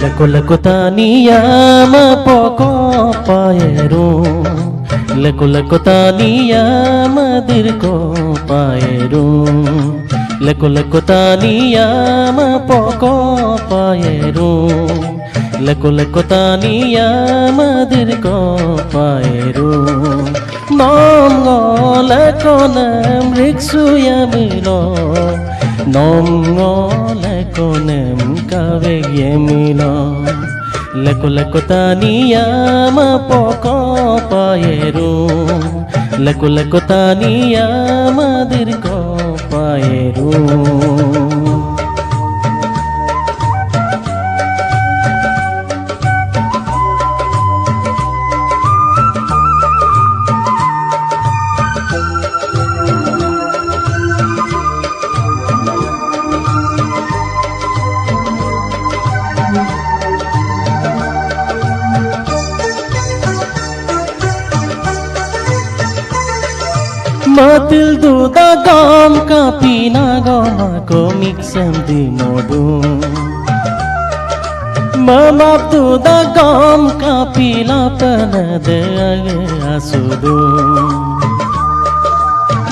[SPEAKER 9] Leko-leko-taniyama poko-paero Leko-leko-taniyama dirko-paero Leko-leko-taniyama poko-paero Leko-leko-taniyama dirko-paero Nom-ngo-leko-nem riksu-yamilo Nom-ngo-leko-nem kaveg-yamilo Leko-leko-taniyama poko-paero Leko-leko-taniyama dirko-paero Matil duda gam kapina gama ko mixem di modu Mamap duda gam kapila panade asudu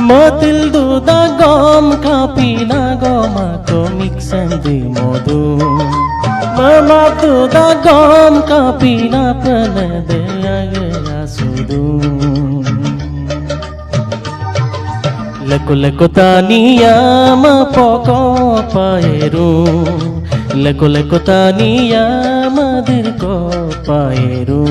[SPEAKER 9] Matil duda gam kapina gama ko mixem di modu Mamap duda gam kapila panade asudu Leko-leko-taniyama poko-paero Leko-leko-taniyama dirko-paero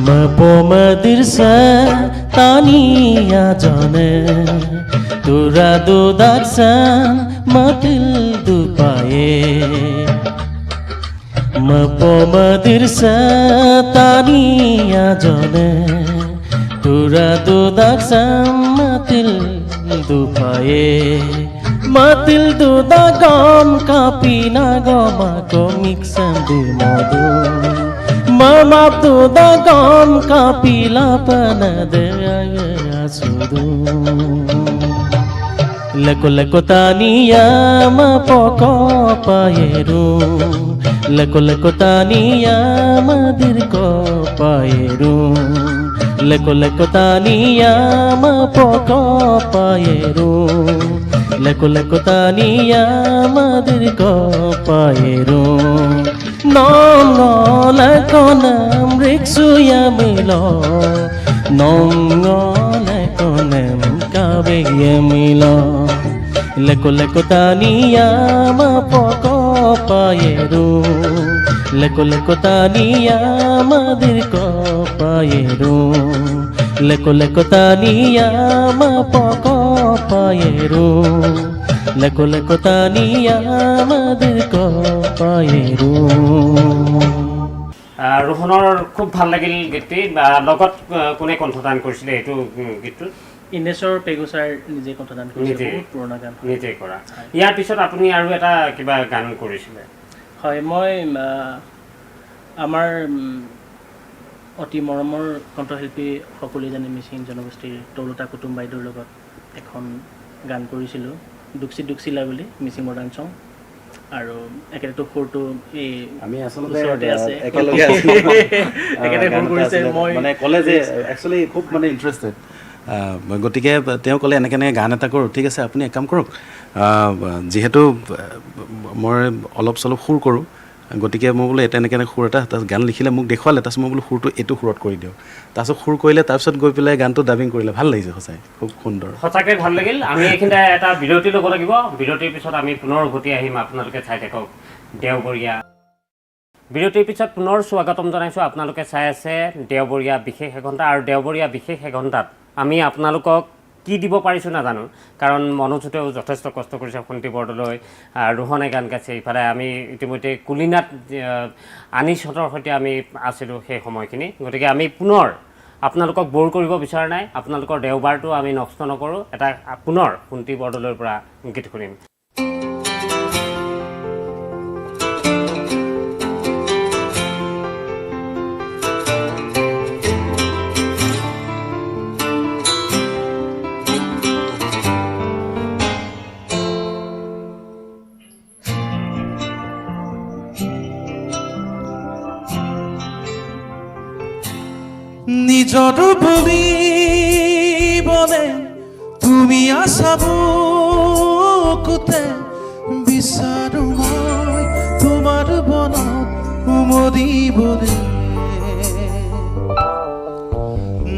[SPEAKER 9] Mapomadirsa taniya jane Tura dudaksan matil dupaye Mapomadirsa taniya jane Tura dudaksan matil dupaye Matil dudagam kapina goma komiksan di modu Mamap dudagam kapila panade asudu Leko-leko-taniyama poko-paero Leko-leko-taniyama dirko-paero Leko-leko-taniyama poko-paero Leko-leko-taniyama dirko-paero Nom-ngo-leko-nem riksu-yamilo Nom-ngo-leko-nem kaveg-yamilo Leko-leko-taniyama poko-paero Leko-leko-taniyama dirko-paero Leko-leko-taniyama poko-paero Leko-leko-taniyama dirko-paero
[SPEAKER 1] ৰোহনৰ খুব ভাল লাগিল গীতটি লগত কোনে কণ্ঠদান কৰিছিলে এইটো গীতটো
[SPEAKER 8] ইনেশ্বৰ পেগুচাৰ নিজে কণ্ঠদান কৰিছে বহুত পুৰণা গান
[SPEAKER 1] নিজে কৰা ইয়াৰ পিছত আপুনি আৰু এটা কিবা গান কৰিছিলে
[SPEAKER 8] হয় মই আমাৰ অতি মৰমৰ কণ্ঠশিল্পী সকলোৱে জানে মিচিং জনগোষ্ঠীৰ তৌলতা কুটুম বাইদেউৰ লগত এখন গান কৰিছিলোঁ দুক্সি দুক্সিলা বুলি মিচিং মডাৰ্ণ চং আৰু একেটো সুৰটো এই
[SPEAKER 2] আমি আচলতে
[SPEAKER 8] ওচৰতে আছে
[SPEAKER 2] একেলগে
[SPEAKER 8] একেটা ফোন কৰিছে মই
[SPEAKER 2] মানে ক'লে যে একচুৱেলি খুব মানে ইণ্টাৰেষ্টেড গতিকে তেওঁ ক'লে এনেকৈ এনেকৈ গান এটা কৰোঁ ঠিক আছে আপুনি এক কাম কৰক যিহেতু মই অলপ চলপ সুৰ কৰোঁ গতিকে মই বোলো এটা এনেকৈ সুৰ এটা তাৰপিছত গান লিখিলে মোক দেখুৱালে তাৰপিছত মই বোলো সুৰটো এইটো সুৰত কৰি দিওঁ তাৰপিছত সুৰ কৰিলে তাৰপিছত গৈ পেলাই গানটো ডাবিং কৰিলে ভাল লাগিছে সঁচাই খুব সুন্দৰ
[SPEAKER 1] সঁচাকৈ ভাল লাগিল আমি এইখিনিতে এটা বিৰতি ল'ব লাগিব বিৰতিৰ পিছত আমি পুনৰ উভতি আহিম আপোনালোকে চাই থাকক দেওবৰীয়া বিৰতিৰ পিছত পুনৰ স্বাগতম জনাইছোঁ আপোনালোকে চাই আছে দেওবৰীয়া বিশেষ এঘণ্টা আৰু দেওবৰীয়া বিশেষ এঘণ্টাত আমি আপোনালোকক কি দিব পাৰিছোঁ নাজানো কাৰণ মনোজতেও যথেষ্ট কষ্ট কৰিছে শন্তি বৰদলৈ ৰোহনে গান গাইছে ইফালে আমি ইতিমধ্যে কুলিনাথ আনিছহঁতৰ সৈতে আমি আছিলোঁ সেই সময়খিনি গতিকে আমি পুনৰ আপোনালোকক বৰ কৰিব বিচৰা নাই আপোনালোকৰ দেওবাৰটো আমি নষ্ট নকৰোঁ এটা পুনৰ কুন্তি বৰদলৈৰ পৰা গীত শুনিম
[SPEAKER 3] নিজৰ বুলিবলে তুমি আছা বুকুতে বিচাৰো মই তোমাৰ বনত উমলিবলে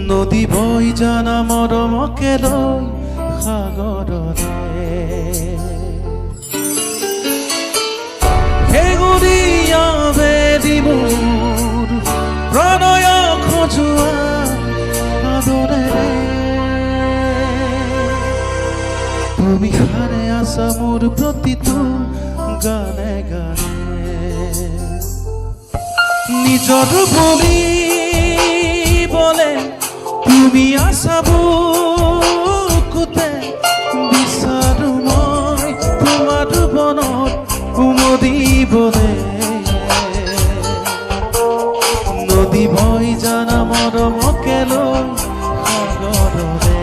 [SPEAKER 3] নদী বৈ জানা মৰমকে লৈ সাগৰলে হেঙুলীয়া বেলি মোৰ প্ৰণয় খোজোৱা আদৰেৰে তুমি হাৰে আছা মোৰ প্ৰতিটো গানে গানে নিজৰ বুলিবলে তুমি আছা বুকুতে বিচাৰো মই তোমাৰ বনত উমলিবলে নদী বৈ জানা মৰমকে লৈ সাগৰলে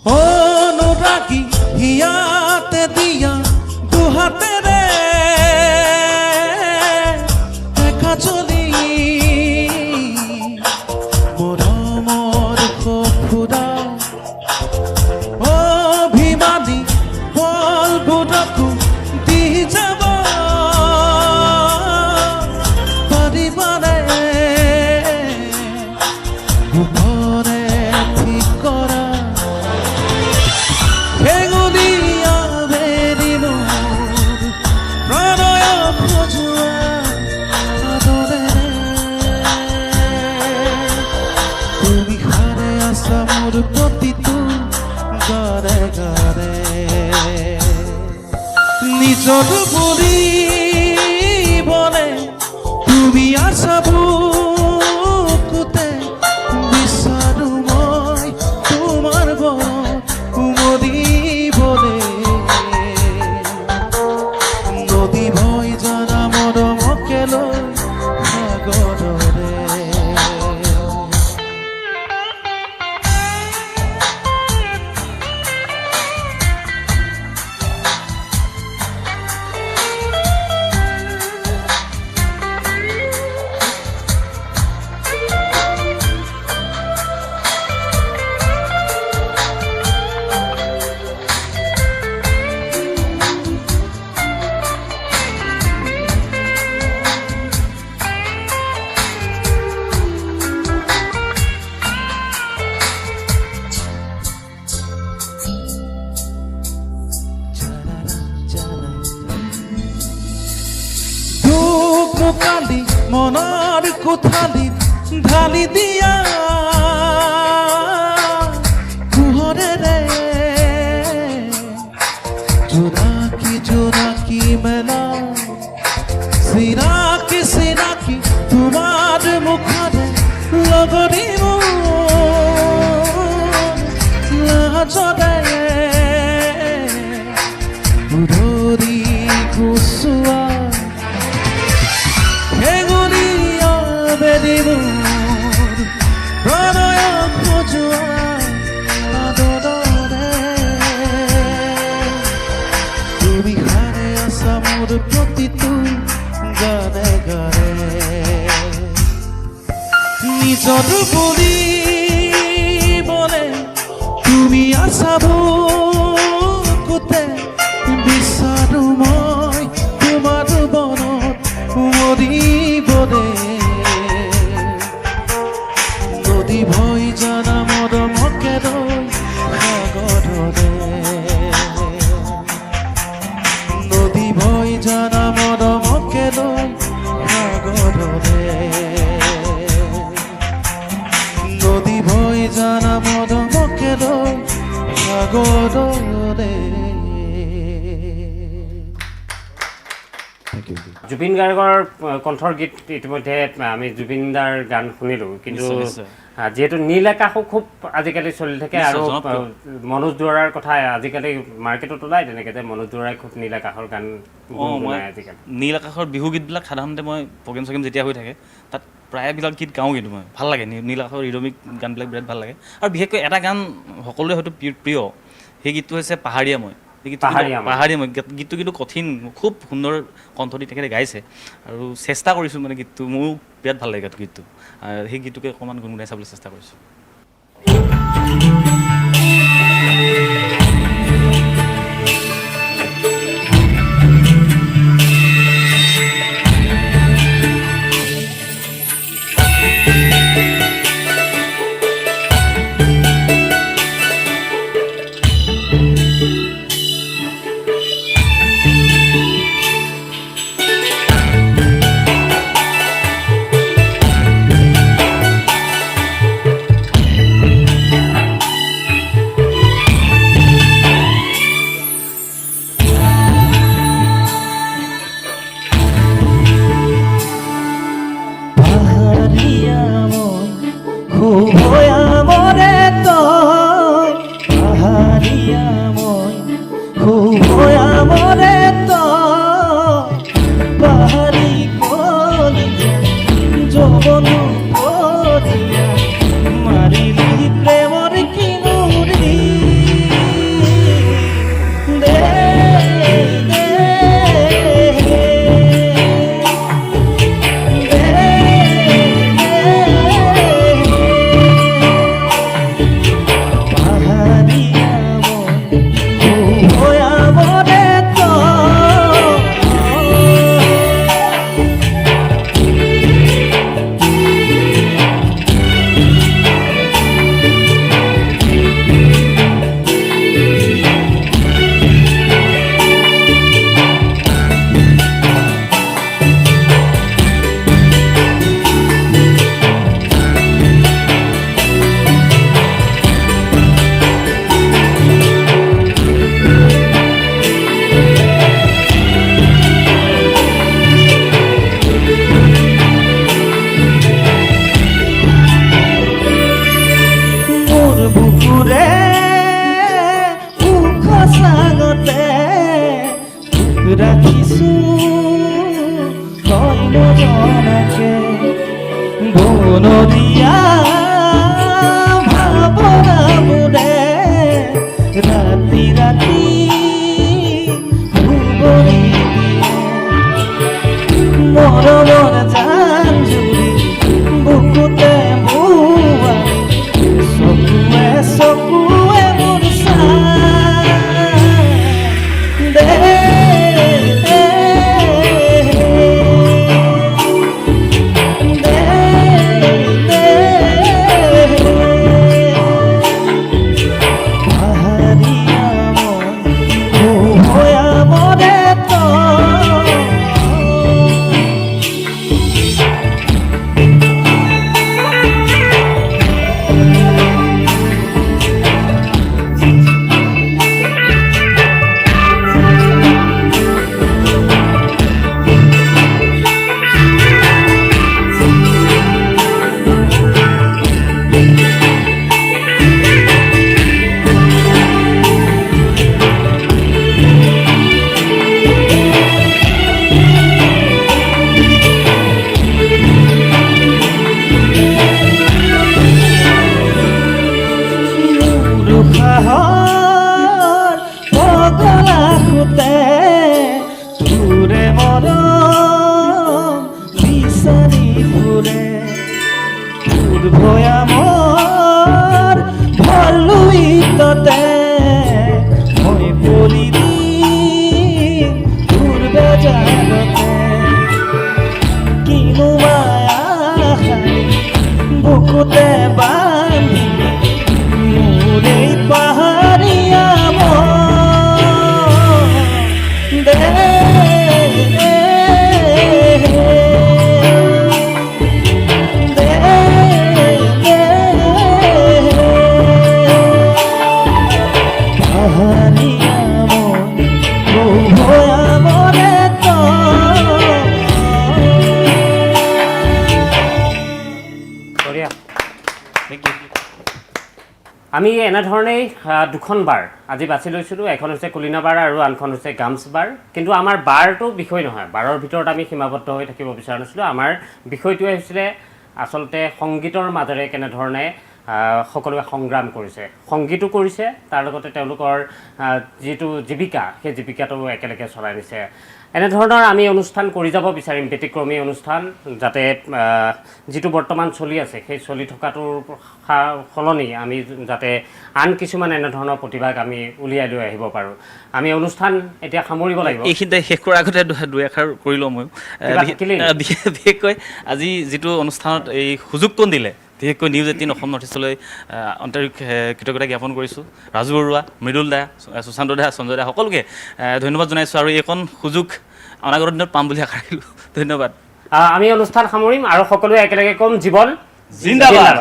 [SPEAKER 3] অনুৰাগী হিয়াতে দিয়া দুহাতেৰে দেখা চলি মৰমৰ সফুৰা অভিমানী বলবোৰকো দি যাব পাৰিবানে ওপৰে ঠিক কৰা হেঙুলীয়া বেলি মোৰ প্ৰণয় খোজোৱা আদৰেৰে তুমি হাৰে আছা মোৰ প্ৰতিটো গানে গানে নিজৰ বুলিবলে তুমি আছা বুকুতে বিচাৰো মই তোমাৰ বনত উমলিবলে নদী বৈ জানা মৰমকে লৈ সাগৰলে কালি মনৰ কোঠালিত ঢালি দিয়া পোহৰেৰে জোনাকী জোনাকী মেলা চিনাকি চিনাকি তোমাৰ মুখৰে লগৰী লাজৰে উধৰি গুচোৱা হেঙুলীয়া বেলি মোৰ প্ৰণয় খোজোৱা আদৰেৰে তুমি হাৰে আছা মোৰ প্ৰতিটো গানে গানে নিজৰ বুলিবলে তুমি আছা বুকুতে বিচাৰো মই তোমাৰ বনত উমলিবলে
[SPEAKER 1] জুবিন গাৰ্গৰ কণ্ঠৰ গীত ইতিমধ্যে আমি জুবিনদাৰ গান শুনিলোঁ, কিন্তু
[SPEAKER 7] নিশ্চয়, নিশ্চয়।
[SPEAKER 1] যিহেতু নীল আকাশো খুব আজিকালি চলি থাকে
[SPEAKER 7] নিশ্চয়,
[SPEAKER 1] আৰু
[SPEAKER 7] জনপ্ৰিয়।
[SPEAKER 1] মনোজ দুৱৰাৰ কথা আজিকালি মাৰ্কেটত ওলাই তেনেকৈ যে মনোজ দুৱৰাই খুব নীল আকাশৰ গান
[SPEAKER 7] মই
[SPEAKER 1] গুণগুণায় আজিকালি।
[SPEAKER 7] নীল আকাশৰ বিহু গীতবিলাক সাধাৰণতে মই প্ৰগ্ৰেম চগ্ৰেম যেতিয়া হৈ থাকে তাত প্ৰায়বিলাক গীত গাওঁ, কিন্তু মই ভাল লাগে নীল আকাশৰ ৰিদমিক গানবিলাক বিৰাট ভাল লাগে। আৰু বিশেষকৈ এটা গান সকলোৰে হয়তো প্ৰিয়, সেই গীতটো হৈছে পাহাৰীয়া মই। সেই গীতটো পাহাৰীয়া মই গীতটো কিন্তু কঠিন, খুব সুন্দৰ কণ্ঠ দি তেখেতে গাইছে আৰু চেষ্টা কৰিছোঁ মানে গীতটো মোৰো বিৰাট ভাল লাগে গীতটো। সেই গীতটোকে অকণমান গুণগুণাই চাবলৈ চেষ্টা কৰিছোঁ।
[SPEAKER 1] আমি এনেধৰণেই দুখন বাৰ আজি বাছি লৈছিলোঁ। এখন হৈছে কুলিনা বাৰ আৰু আনখন হৈছে গামছ বাৰ। কিন্তু আমাৰ বাৰটো বিষয় নহয়, বাৰৰ ভিতৰত আমি সীমাবদ্ধ হৈ থাকিব বিচৰা নাছিলোঁ। আমাৰ বিষয়টোৱে হৈছিলে আচলতে সংগীতৰ মাজেৰে কেনেধৰণে সকলোৱে সংগ্ৰাম কৰিছে, সংগীতো কৰিছে, তাৰ লগতে তেওঁলোকৰ যিটো জীৱিকা সেই জীৱিকাটো একেলগে চলাই নিছে। এনেধৰণৰ আমি অনুষ্ঠান কৰি যাব বিচাৰিম, ব্যতিক্ৰমী অনুষ্ঠান, যাতে যিটো বৰ্তমান চলি আছে সেই চলি থকাটোৰ সলনি আমি যাতে আন কিছুমান এনেধৰণৰ প্ৰতিভাক আমি উলিয়াই লৈ আহিব পাৰোঁ। আমি অনুষ্ঠান এতিয়া সামৰিব লাগিব।
[SPEAKER 7] এইখিনিতে শেষ কৰাৰ আগতে দুই এষাৰ কৰি লওঁ ময়ো। বিশেষকৈ আজি যিটো অনুষ্ঠানত এই সুযোগকণ দিলে, বিশেষকৈ নিউজ 18 অসম নৰ্থ ইষ্টলৈ আন্তৰিক কৃতজ্ঞতা জ্ঞাপন কৰিছোঁ। ৰাজু বৰুৱা, মৃদুল দা, সুশান্ত দা, সঞ্জয় দা, সকলোকে ধন্যবাদ জনাইছোঁ আৰু এইখন সুযোগ অনাগত দিনত পাম বুলি আশা ৰাখিলোঁ। ধন্যবাদ।
[SPEAKER 1] আমি অনুষ্ঠান সামৰিম আৰু সকলোৱে একেলগে ক'ম, জীৱন
[SPEAKER 7] জিন্দাবাদ।